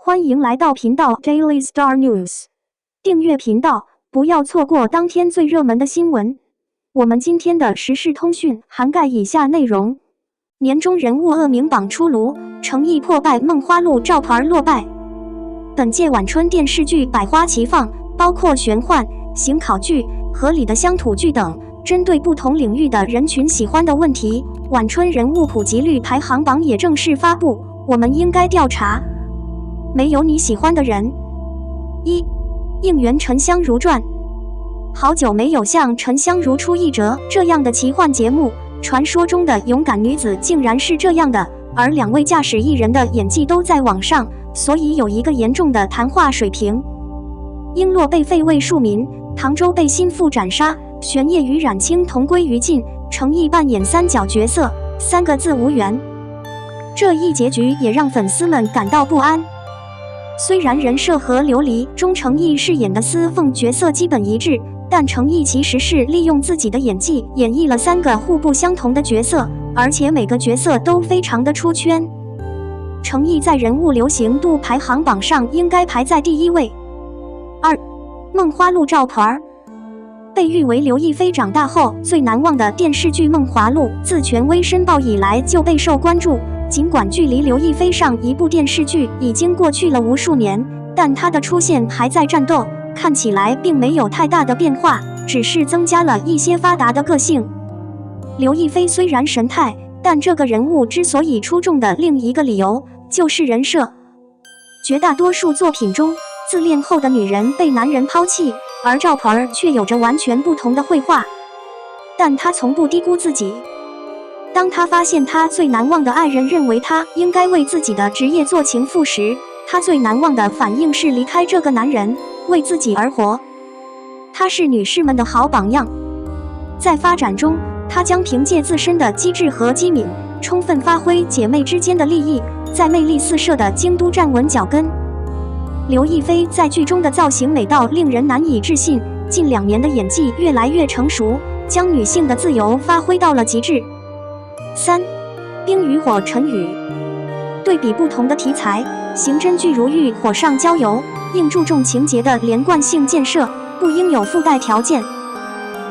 欢迎来到频道 Daily Star News， 订阅频道，不要错过当天最热门的新闻。我们今天的时事通讯涵盖以下内容：年终人物恶名榜出炉，诚意破败梦花录照牌落败。本届晚春电视剧百花齐放，包括玄幻、刑考剧、合理的乡土剧等，针对不同领域的人群喜欢的问题，晚春人物普及率排行榜也正式发布。我们应该调查。没有你喜欢的人。1. 应援沉香如传。好久没有像沉香如出一辙这样的奇幻节目，传说中的勇敢女子竟然是这样的，而两位驾驶艺人的演技都在网上，所以有一个严重的谈话水平。璎珞被废为庶民，唐周被心腹斩杀，玄烨与冉青同归于尽，程毅扮演三角角色，3个字无缘。这一结局也让粉丝们感到不安。虽然人设和琉璃中程毅饰演的司凤角色基本一致，但程毅其实是利用自己的演技演绎了3个互不相同的角色，而且每个角色都非常的出圈。程毅在人物流行度排行榜上应该排在第1位。2. 梦花录照牌。被誉为刘亦菲长大后最难忘的电视剧《梦华录》，自权威申报以来就备受关注。尽管距离刘亦菲上一部电视剧已经过去了无数年，但她的出现还在战斗，看起来并没有太大的变化，只是增加了一些发达的个性。刘亦菲虽然神态，但这个人物之所以出众的另一个理由就是人设。绝大多数作品中，自恋后的女人被男人抛弃，而赵盆儿却有着完全不同的绘画。但她从不低估自己。当她发现她最难忘的爱人认为她应该为自己的职业做情妇时，她最难忘的反应是离开这个男人，为自己而活。她是女士们的好榜样。在发展中，她将凭借自身的机智和机敏，充分发挥姐妹之间的利益，在魅力四射的京都站稳脚跟。刘亦菲在剧中的造型美到令人难以置信，近2年的演技越来越成熟，将女性的自由发挥到了极致。3. 冰与火陈宇。对比不同的题材，刑侦剧如遇火上浇油，应注重情节的连贯性建设，不应有附带条件。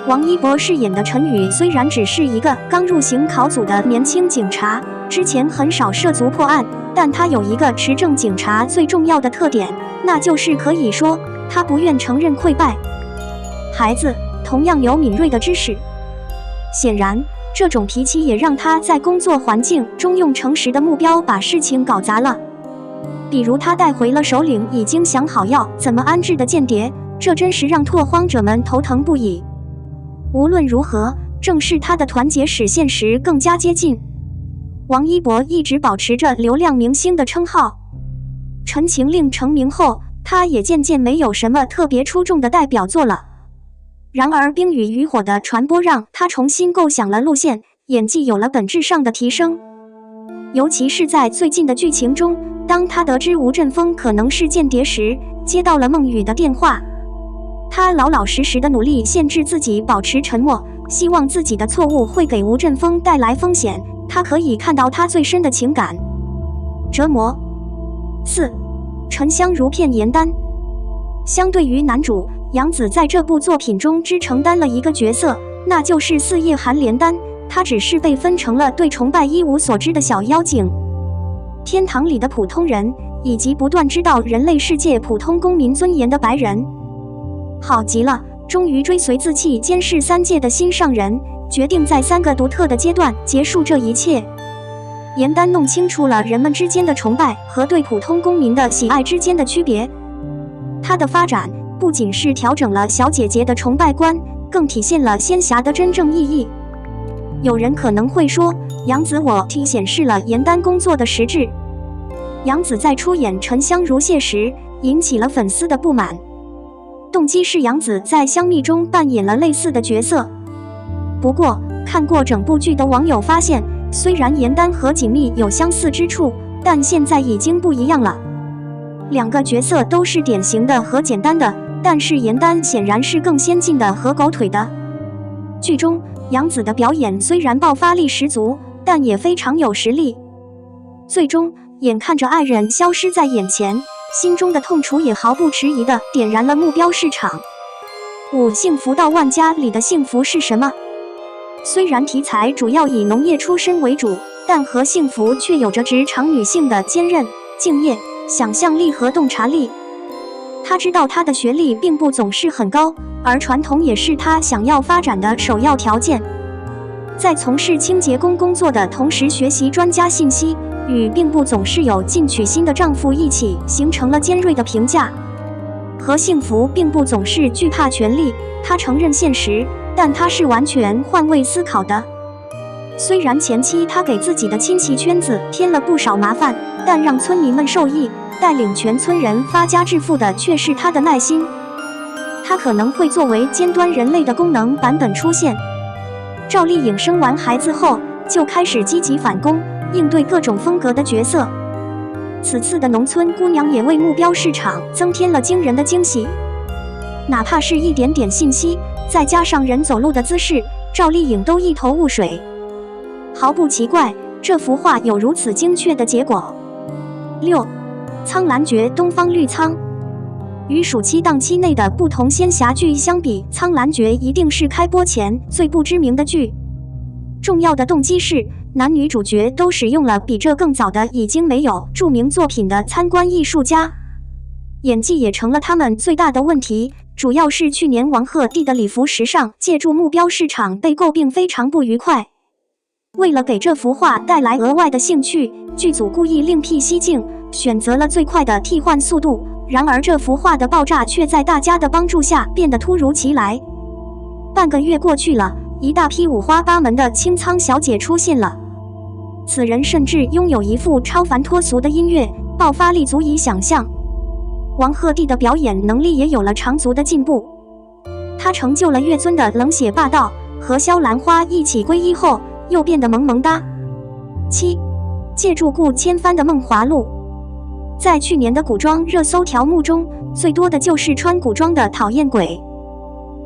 王一博饰演的陈宇虽然只是一个刚入刑考组的年轻警察，之前很少涉足破案，但他有一个持证警察最重要的特点，那就是可以说他不愿承认溃败。孩子同样有敏锐的知识，显然这种脾气也让他在工作环境中用诚实的目标把事情搞砸了。比如他带回了首领已经想好要怎么安置的间谍，这真是让拓荒者们头疼不已。无论如何，正是他的团结使现实更加接近。王一博一直保持着流量明星的称号。陈情令成名后，他也渐渐没有什么特别出众的代表作了。然而冰与渔火的传播让他重新构想了路线，演技有了本质上的提升。尤其是在最近的剧情中，当他得知吴振峰可能是间谍时，接到了孟雨的电话。他老老实实的努力限制自己保持沉默，希望自己的错误会给吴振峰带来风险，他可以看到他最深的情感折磨。4. 沉香如骗颜丹。相对于男主，杨紫在这部作品中只承担了一个角色，那就是四叶寒莲丹，她只是被分成了对崇拜一无所知的小妖精，天堂里的普通人，以及不断知道人类世界普通公民尊严的白人。好极了，终于追随自弃监视3界的心上人，决定在3个独特的阶段结束这一切。颜丹弄清楚了人们之间的崇拜和对普通公民的喜爱之间的区别。她的发展不仅是调整了小姐姐的崇拜观，更体现了仙侠的真正意义。有人可能会说，杨紫我替显示了颜丹工作的实质。杨紫在出演沉香如屑时，引起了粉丝的不满。动机是杨紫在香蜜中扮演了类似的角色。不过，看过整部剧的网友发现，虽然颜丹和锦觅有相似之处，但现在已经不一样了。2个角色都是典型的和简单的，但是颜丹显然是更先进的和狗腿的。剧中，杨紫的表演虽然爆发力十足，但也非常有实力。最终，眼看着爱人消失在眼前，心中的痛楚也毫不迟疑地点燃了目标市场。5. 幸福到万家里的幸福是什么？虽然题材主要以农业出身为主，但和幸福却有着职场女性的坚韧、敬业、想象力和洞察力。她知道她的学历并不总是很高，而传统也是她想要发展的首要条件。在从事清洁工工作的同时学习专家信息，与并不总是有进取心的丈夫一起，形成了尖锐的评价。和幸福并不总是惧怕权力，她承认现实，但她是完全换位思考的。虽然前期她给自己的亲戚圈子添了不少麻烦，但让村民们受益，带领全村人发家致富的却是她的耐心。她可能会作为尖端人类的功能版本出现。赵丽颖生完孩子后，就开始积极反攻，应对各种风格的角色。此次的农村姑娘也为目标市场增添了惊人的惊喜。哪怕是一点点信息，再加上人走路的姿势，赵丽颖都一头雾水。毫不奇怪，这幅画有如此精确的结果。6. 苍兰诀东方绿苍。与暑期档期内的不同仙侠剧相比，《苍兰诀》一定是开播前最不知名的剧。重要的动机是，男女主角都使用了比这更早的已经没有著名作品的参观艺术家，演技也成了他们最大的问题。主要是去年王鹤棣的礼服时尚借助目标市场被诟病非常不愉快。为了给这幅画带来额外的兴趣，剧组故意另辟蹊径，选择了最快的替换速度。然而这幅画的爆炸却在大家的帮助下变得突如其来。半个月过去了，一大批五花八门的清仓小姐出现了。此人甚至拥有一副超凡脱俗的音乐，爆发力足以想象。王鹤棣的表演能力也有了长足的进步。他成就了月尊的冷血霸道，和萧兰花一起皈依后，又变得萌萌哒。7. 借助顾千帆的《梦华录》。在去年的古装热搜条目中，最多的就是穿古装的讨厌鬼。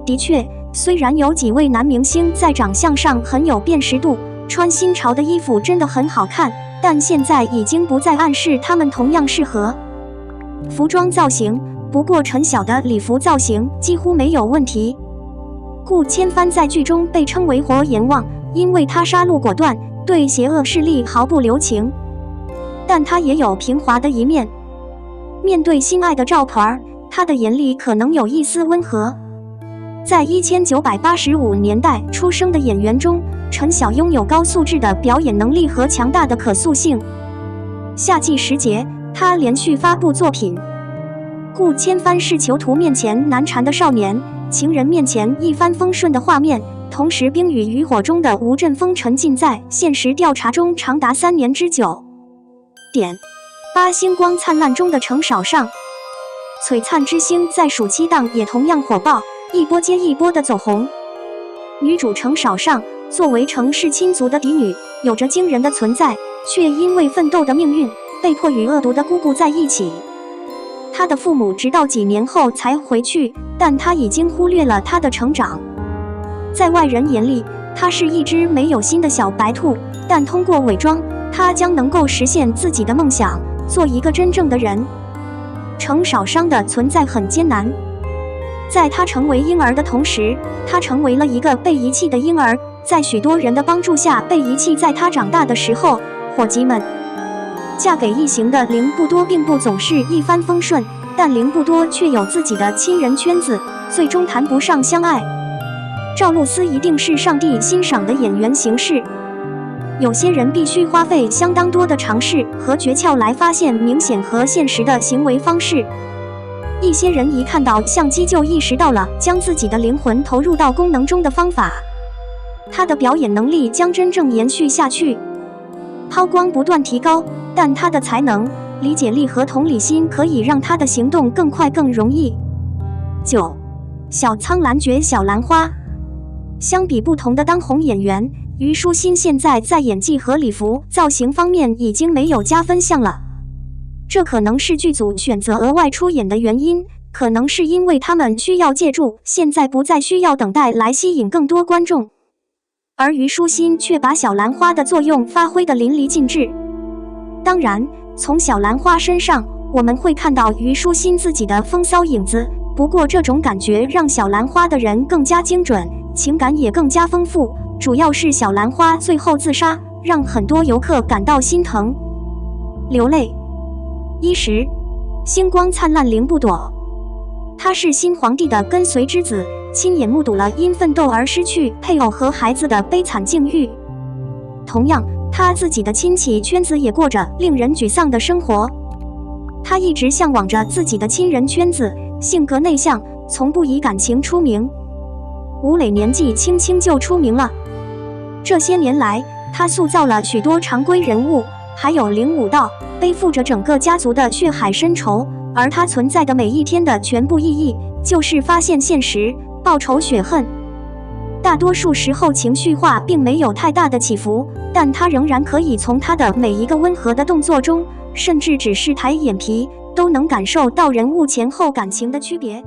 的确，虽然有几位男明星在长相上很有辨识度，穿新潮的衣服真的很好看，但现在已经不再暗示他们同样适合。服装造型，不过陈晓的礼服造型几乎没有问题。顾千帆在剧中被称为活阎王，因为他杀戮果断，对邪恶势力毫不留情。但他也有平滑的一面。面对心爱的赵盆儿，他的眼里可能有一丝温和。在1985年代出生的演员中，陈晓拥有高素质的表演能力和强大的可塑性。夏季时节，他连续发布作品。顾千帆是囚徒面前难缠的少年，情人面前一帆风顺的画面，同时冰与渔火中的吴镇锋沉浸在现实调查中长达3年之久。8. 星光灿烂中的程少上。璀璨之星在暑期档也同样火爆，一波接一波的走红。女主程少上作为程氏亲族的嫡女，有着惊人的存在，却因为奋斗的命运，被迫与恶毒的姑姑在一起。她的父母直到几年后才回去，但她已经忽略了她的成长。在外人眼里，她是一只没有心的小白兔，但通过伪装，她将能够实现自己的梦想，做一个真正的人。程少商的存在很艰难，在他成为婴儿的同时，他成为了一个被遗弃的婴儿，在许多人的帮助下被遗弃。在他长大的时候，伙计们，嫁给异形的凌不多并不总是一帆风顺，但凌不多却有自己的亲人圈子，最终谈不上相爱。赵露思一定是上帝欣赏的演员形式。有些人必须花费相当多的尝试和诀窍来发现明显和现实的行为方式。一些人一看到相机就意识到了将自己的灵魂投入到功能中的方法，他的表演能力将真正延续下去。抛光不断提高，但他的才能、理解力和同理心可以让他的行动更快更容易。9. 小苍兰诀小兰花。相比不同的当红演员，虞书欣现在在演技和礼服造型方面已经没有加分项了。这可能是剧组选择额外出演的原因，可能是因为他们需要借助现在不再需要等待来吸引更多观众。而虞书欣却把小兰花的作用发挥得淋漓尽致。当然，从小兰花身上，我们会看到虞书欣自己的风骚影子，不过这种感觉让小兰花的人更加精准，情感也更加丰富。主要是小兰花最后自杀，让很多游客感到心疼、流泪。10，星光灿烂凌不躲。他是新皇帝的跟随之子，亲眼目睹了因奋斗而失去配偶和孩子的悲惨境遇。同样，他自己的亲戚圈子也过着令人沮丧的生活。他一直向往着自己的亲人圈子，性格内向，从不以感情出名。吴磊年纪轻轻就出名了，这些年来，他塑造了许多常规人物，还有灵武道，背负着整个家族的血海深仇。而他存在的每一天的全部意义，就是发现现实，报仇雪恨。大多数时候情绪化并没有太大的起伏，但他仍然可以从他的每一个温和的动作中，甚至只是抬眼皮，都能感受到人物前后感情的区别。